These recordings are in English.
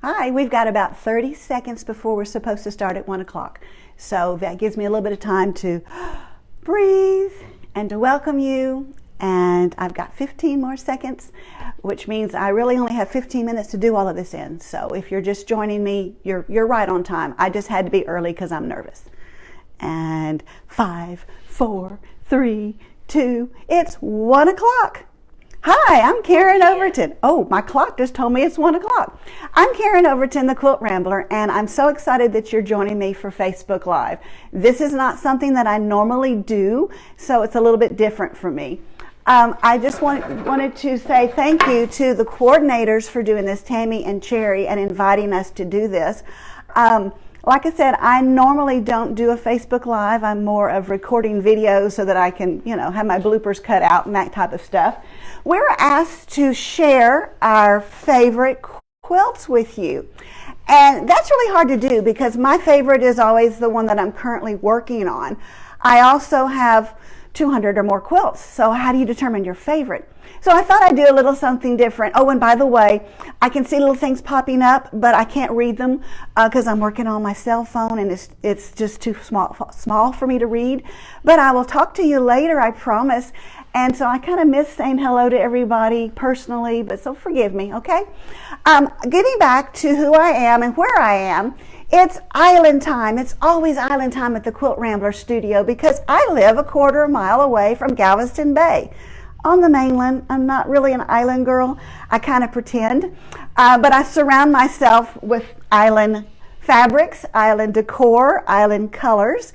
Hi, we've got about 30 seconds before we're supposed to start at 1 o'clock. So that gives me a little bit of time to breathe and to welcome you. And I've got 15 more seconds, which means I really only have 15 minutes to do all of this in. So if you're just joining me, you're right on time. I just had to be early because I'm nervous. And 5, 4, 3, 2, it's 1 o'clock. Hi, I'm Karen Overton. Oh, my clock just told me it's 1 o'clock. I'm Karen Overton, the Quilt Rambler, and I'm so excited that you're joining me for Facebook Live. This is not something that I normally do, so it's a little bit different for me. I just wanted to say thank you to the coordinators for doing this, Tammy and Cherry, and inviting us to do this. Like I said, I normally don't do a Facebook Live. I'm more of recording videos so that I can, have my bloopers cut out and that type of stuff. We're asked to share our favorite quilts with you. And that's really hard to do because my favorite is always the one that I'm currently working on. I also have 200 or more quilts. So how do you determine your favorite? So I thought I'd do a little something different. Oh, and by the way, I can see little things popping up, but I can't read them because I'm working on my cell phone and it's just too small for me to read. But I will talk to you later, I promise. And so I kind of miss saying hello to everybody personally, but so forgive me, okay? Getting back to who I am and where I am, it's island time. It's always island time at the Quilt Rambler studio because I live a quarter mile away from Galveston Bay. On the mainland, I'm not really an island girl. I kind of pretend, but I surround myself with island fabrics, island decor, island colors.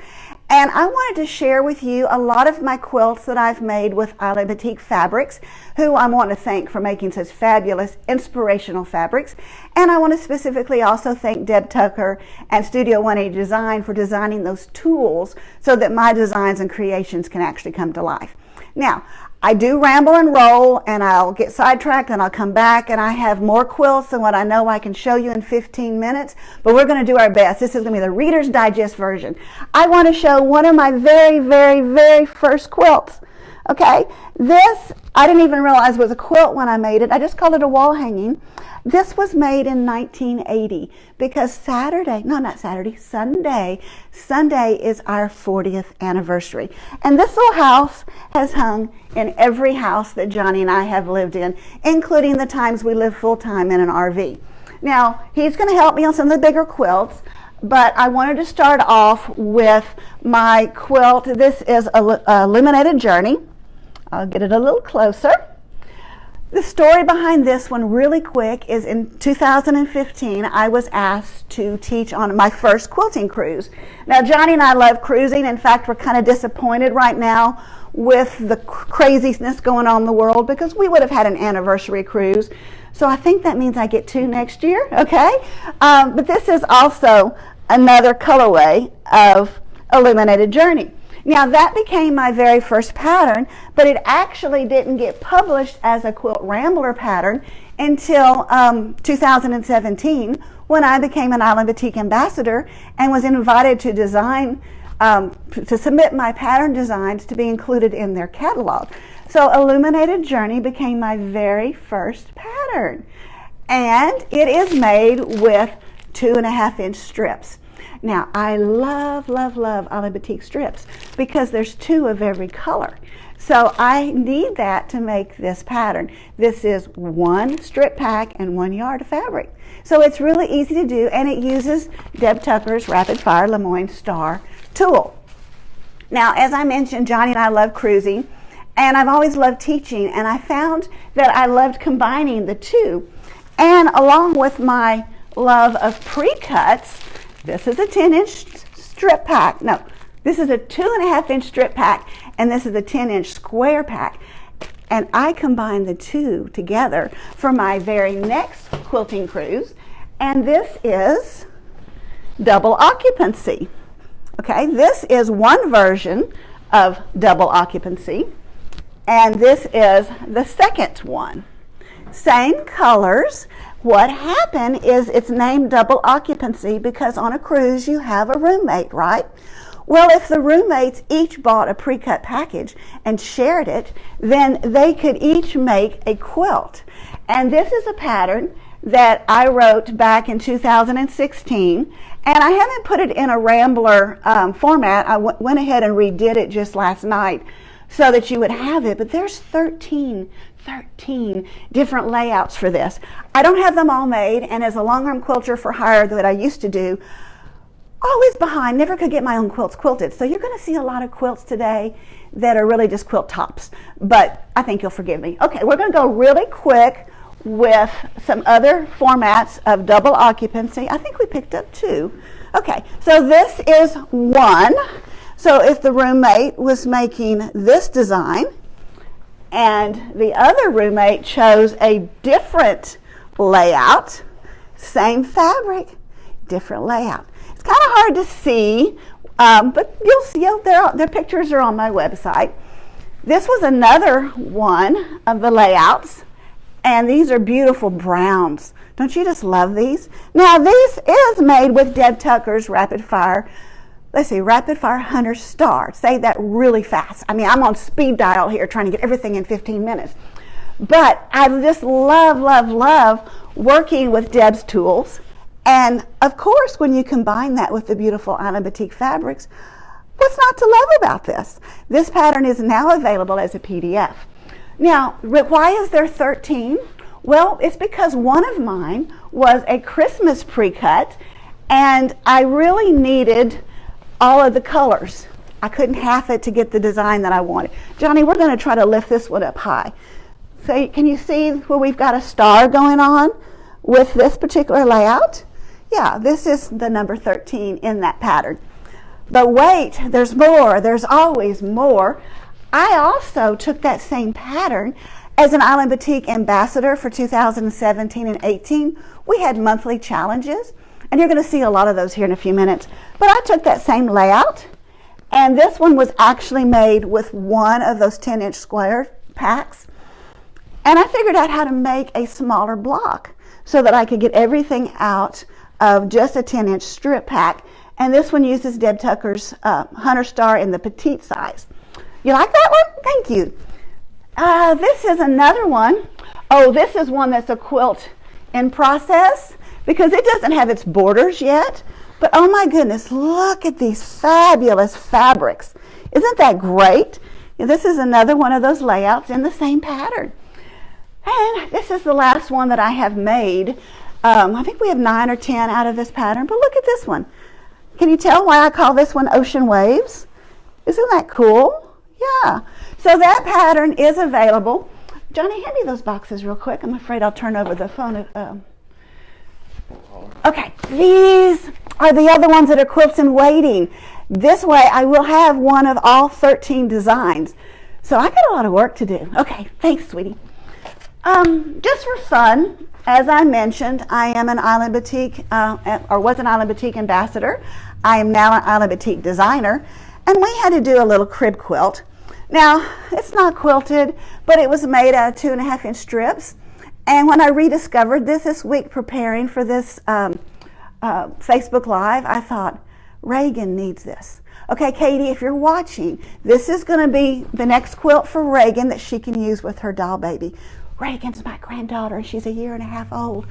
And I wanted to share with you a lot of my quilts that I've made with Island Batik Fabrics, who I want to thank for making such fabulous, inspirational fabrics. And I want to specifically also thank Deb Tucker and Studio 180 Design for designing those tools so that my designs and creations can actually come to life. Now, I do ramble and roll, and I'll get sidetracked, and I'll come back, and I have more quilts than what I know I can show you in 15 minutes, but we're going to do our best. This is going to be the Reader's Digest version. I want to show one of my very, very, very first quilts. Okay, this, I didn't even realize was a quilt when I made it. I just called it a wall hanging. This was made in 1980 because Sunday is our 40th anniversary. And this little house has hung in every house that Johnny and I have lived in, including the times we live full-time in an RV. Now, he's going to help me on some of the bigger quilts, but I wanted to start off with my quilt. This is Illuminated Journey. I'll get it a little closer. The story behind this one really quick is in 2015, I was asked to teach on my first quilting cruise. Now, Johnny and I love cruising. In fact, we're kind of disappointed right now with the craziness going on in the world because we would have had an anniversary cruise. So I think that means I get 2 next year, okay? But this is also another colorway of Illuminated Journey. Now that became my very first pattern, but it actually didn't get published as a Quilt Rambler pattern until 2017 when I became an Island Batik ambassador and was invited to design, to submit my pattern designs to be included in their catalog. So Illuminated Journey became my very first pattern. And it is made with 2.5-inch strips. Now, I love, love, love Island Batik strips because there's 2 of every color. So I need that to make this pattern. This is 1 strip pack and 1 yard of fabric. So it's really easy to do, and it uses Deb Tucker's Rapid Fire Lemoyne Star tool. Now, as I mentioned, Johnny and I love cruising, and I've always loved teaching, and I found that I loved combining the two. And along with my love of pre-cuts, this is a 10-inch strip pack. No, this is a 2.5-inch strip pack, and this is a 10-inch square pack. And I combined the two together for my very next quilting cruise. And this is double occupancy. Okay, this is one version of double occupancy. And this is the second one. Same colors. What happened is it's named double occupancy because on a cruise you have a roommate, right? Well, if the roommates each bought a pre-cut package and shared it, then they could each make a quilt. And this is a pattern that I wrote back in 2016, and I haven't put it in a Rambler format. I went ahead and redid it just last night so that you would have it, but there's 13 different layouts for this. I don't have them all made, and as a long-arm quilter for hire that I used to do, always behind, never could get my own quilts quilted. So you're going to see a lot of quilts today that are really just quilt tops, but I think you'll forgive me. Okay, we're going to go really quick with some other formats of double occupancy. I think we picked up 2. Okay, so this is 1. So if the roommate was making this design and the other roommate chose a different layout, same fabric, different layout. It's kind of hard to see, but you'll see their pictures are on my website. This was another one of the layouts, and these are beautiful browns. Don't you just love these? Now, this is made with Deb Tucker's Rapid Fire. Let's see, Rapid Fire Hunter Star. Say that really fast. I mean, I'm on speed dial here trying to get everything in 15 minutes. But I just love working with Deb's tools. And of course, when you combine that with the beautiful Island Batik fabrics, what's not to love about this? This pattern is now available as a PDF. Now, why is there 13? Well, it's because one of mine was a Christmas pre-cut, and I really needed all of the colors. I couldn't half it to get the design that I wanted. Johnny, we're going to try to lift this one up high. So can you see where we've got a star going on with this particular layout? Yeah, this is the number 13 in that pattern. But wait, there's more. There's always more. I also took that same pattern as an Island Batik ambassador for 2017 and 18. We had monthly challenges, and you're going to see a lot of those here in a few minutes. But I took that same layout, and this one was actually made with one of those 10-inch square packs. And I figured out how to make a smaller block so that I could get everything out of just a 10-inch strip pack. And this one uses Deb Tucker's Hunter Star in the petite size. You like that one? Thank you. This is another one. Oh, this is one that's a quilt in process because it doesn't have its borders yet. But oh my goodness, look at these fabulous fabrics. Isn't that great? This is another one of those layouts in the same pattern. And this is the last one that I have made. I think we have 9 or 10 out of this pattern, but look at this one. Can you tell why I call this one Ocean Waves? Isn't that cool? Yeah. So that pattern is available. Johnny, hand me those boxes real quick. I'm afraid I'll turn over the phone. Okay, these are the other ones that are quilts in waiting. This way I will have one of all 13 designs. So I got a lot of work to do. Okay, thanks, sweetie. Just for fun, as I mentioned, I am an Island Batik, or was an Island Batik ambassador. I am now an Island Batik designer, and we had to do a little crib quilt. Now, it's not quilted, but it was made out of 2.5-inch strips. And when I rediscovered this week preparing for this Facebook Live, I thought, Reagan needs this. Okay, Katie, if you're watching, this is going to be the next quilt for Reagan that she can use with her doll baby. Reagan's my granddaughter, and she's 1.5 years old.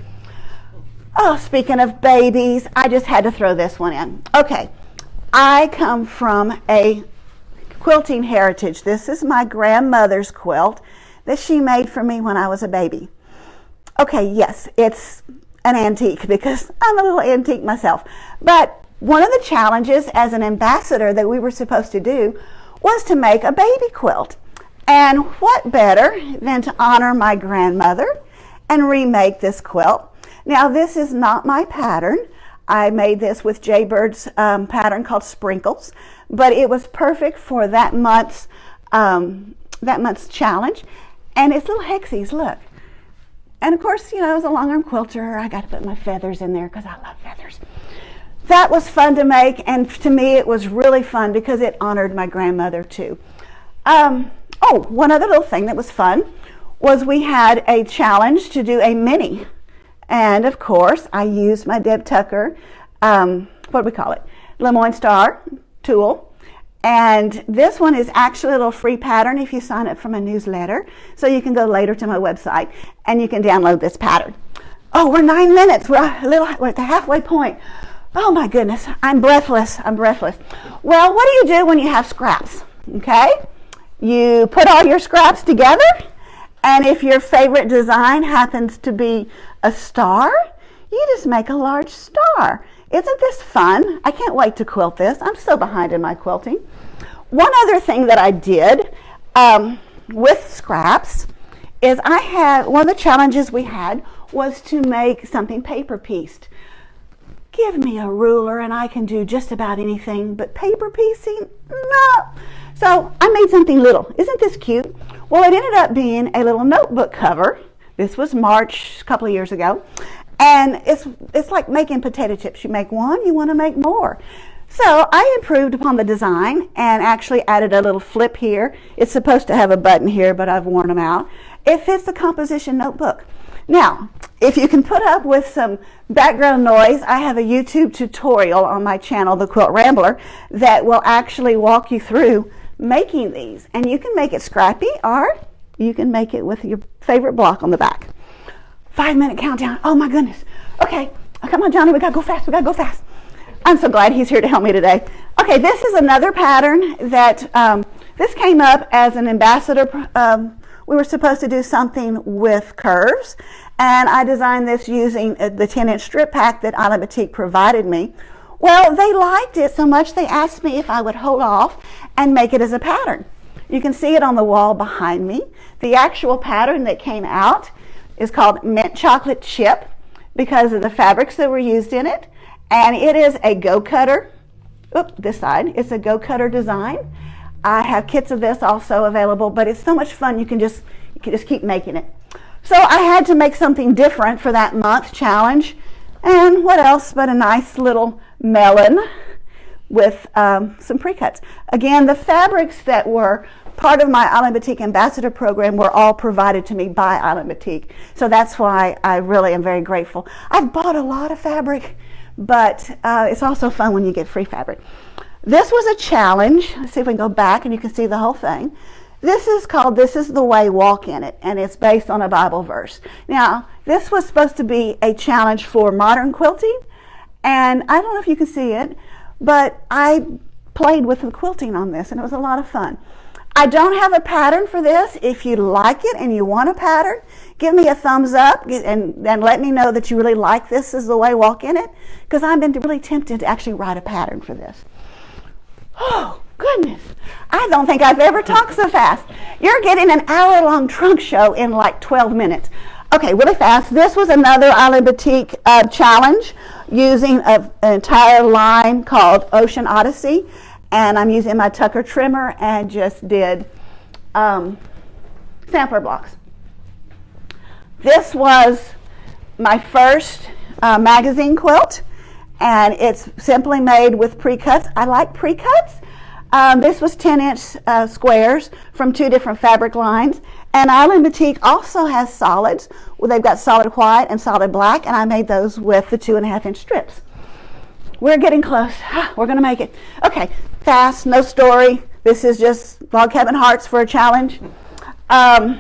Oh, speaking of babies, I just had to throw this one in. Okay, I come from a quilting heritage. This is my grandmother's quilt that she made for me when I was a baby. Okay, yes, it's an antique because I'm a little antique myself. But one of the challenges as an ambassador that we were supposed to do was to make a baby quilt. And what better than to honor my grandmother and remake this quilt. Now, this is not my pattern. I made this with Jaybird's pattern called Sprinkles, but it was perfect for that month's challenge. And it's little hexies, look. And of course, you know, as a long-arm quilter, I got to put my feathers in there because I love feathers. That was fun to make, and to me it was really fun because it honored my grandmother too. Oh, one other little thing that was fun was we had a challenge to do a mini. And of course, I used my Deb Tucker, what do we call it? Lemoyne Star tool. And this one is actually a little free pattern if you sign up for my newsletter. So you can go later to my website and you can download this pattern. Oh, we're 9 minutes. We're at the halfway point. Oh my goodness, I'm breathless. Well, what do you do when you have scraps? Okay, you put all your scraps together, and if your favorite design happens to be a star, you just make a large star. Isn't this fun? I can't wait to quilt this. I'm so behind in my quilting. One other thing that I did with scraps is one of the challenges we had was to make something paper pieced. Give me a ruler and I can do just about anything, but paper piecing, no. So I made something little. Isn't this cute? Well, it ended up being a little notebook cover. This was March, a couple of years ago. And it's like making potato chips. You make one, you want to make more. So I improved upon the design and actually added a little flip here. It's supposed to have a button here, but I've worn them out. It fits the composition notebook. Now, if you can put up with some background noise, I have a YouTube tutorial on my channel, The Quilt Rambler, that will actually walk you through making these. And you can make it scrappy, or you can make it with your favorite block on the back. 5-minute countdown. Oh my goodness. Okay, come on, Johnny, we gotta go fast. I'm so glad he's here to help me today. Okay, this is another pattern that, this came up as an ambassador. We were supposed to do something with curves, and I designed this using the 10-inch strip pack that Island Boutique provided me. Well, they liked it so much they asked me if I would hold off and make it as a pattern. You can see it on the wall behind me. The actual pattern that came out is called Mint Chocolate Chip because of the fabrics that were used in it, and it is a go-cutter. Oops, this side. It's a go-cutter design. I have kits of this also available, but it's so much fun you can just keep making it. So I had to make something different for that month challenge. And what else but a nice little melon with some pre-cuts. Again, the fabrics that were part of my Island Boutique Ambassador program were all provided to me by Island Boutique. So that's why I really am very grateful. I've bought a lot of fabric, but it's also fun when you get free fabric. This was a challenge. Let's see if we can go back and you can see the whole thing. This is called This Is the Way, Walk in It, and it's based on a Bible verse. Now, this was supposed to be a challenge for modern quilting, and I don't know if you can see it, but I played with the quilting on this, and it was a lot of fun. I don't have a pattern for this. If you like it and you want a pattern, give me a thumbs up and let me know that you really like This Is the Way, Walk in It, because I've been really tempted to actually write a pattern for this. Oh, goodness. I don't think I've ever talked so fast. You're getting an hour-long trunk show in like 12 minutes. Okay, really fast. This was another Island Boutique challenge using an entire line called Ocean Odyssey. And I'm using my Tucker trimmer and just did sampler blocks. This was my first magazine quilt, and it's simply made with pre-cuts. I like pre-cuts. This was 10-inch squares from 2 different fabric lines. And Island Boutique also has solids. Well, they've got solid white and solid black, and I made those with the 2.5-inch strips. We're getting close. We're going to make it. Okay, fast, no story. This is just log cabin hearts for a challenge. Fun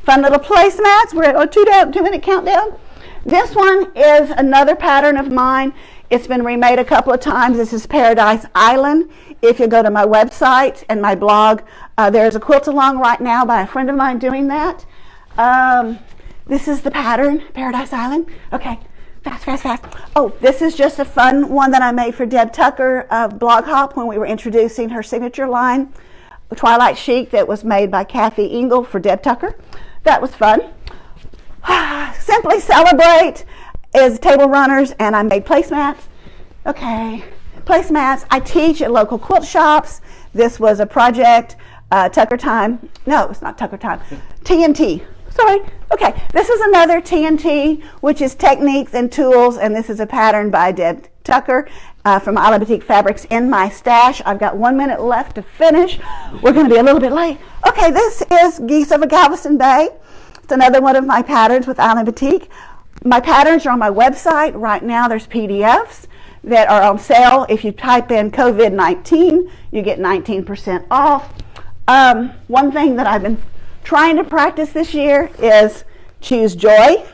little placemats. We're at a 2-minute countdown. This one is another pattern of mine. It's been remade a couple of times. This is Paradise Island. If you go to my website and my blog, there's a quilt along right now by a friend of mine doing that. This is the pattern, Paradise Island. Okay, fast. Oh, this is just a fun one that I made for Deb Tucker of Blog Hop when we were introducing her signature line, Twilight Chic, that was made by Kathy Engel for Deb Tucker. That was fun. Simply Celebrate is table runners, and I made placemats. Okay, placemats. I teach at local quilt shops. This was a project, Tucker Time. No, it's not Tucker Time. TNT. Sorry. Okay, this is another TNT, which is Techniques and Tools, and this is a pattern by Deb Tucker from Island Boutique Fabrics in my stash. I've got 1 minute left to finish. We're going to be a little bit late. Okay, this is Geese Over Galveston Bay. It's another one of my patterns with Island Boutique. My patterns are on my website. Right now there's PDFs that are on sale. If you type in COVID-19, you get 19% off. One thing that I've been trying to practice this year is choose joy.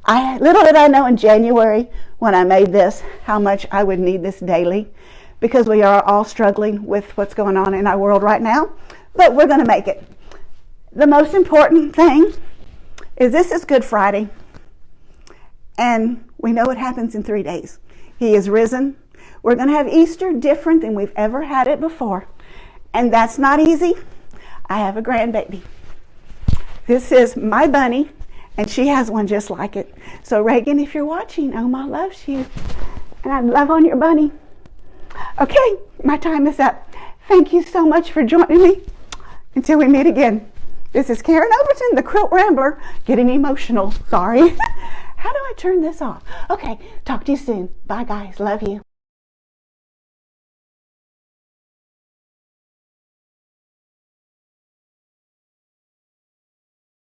Little did I know in January when I made this how much I would need this daily, because we are all struggling with what's going on in our world right now, but we're going to make it. The most important thing is this is Good Friday, and we know what happens in 3 days. He is risen. We're going to have Easter different than we've ever had it before, and that's not easy. I have a grandbaby. This is my bunny, and she has one just like it. So Reagan, if you're watching, Oma loves you, and I love on your bunny. Okay, my time is up. Thank you so much for joining me. Until we meet again. This is Karen Overton, the Quilt Rambler, getting emotional. Sorry. How do I turn this off? Okay, talk to you soon. Bye, guys. Love you.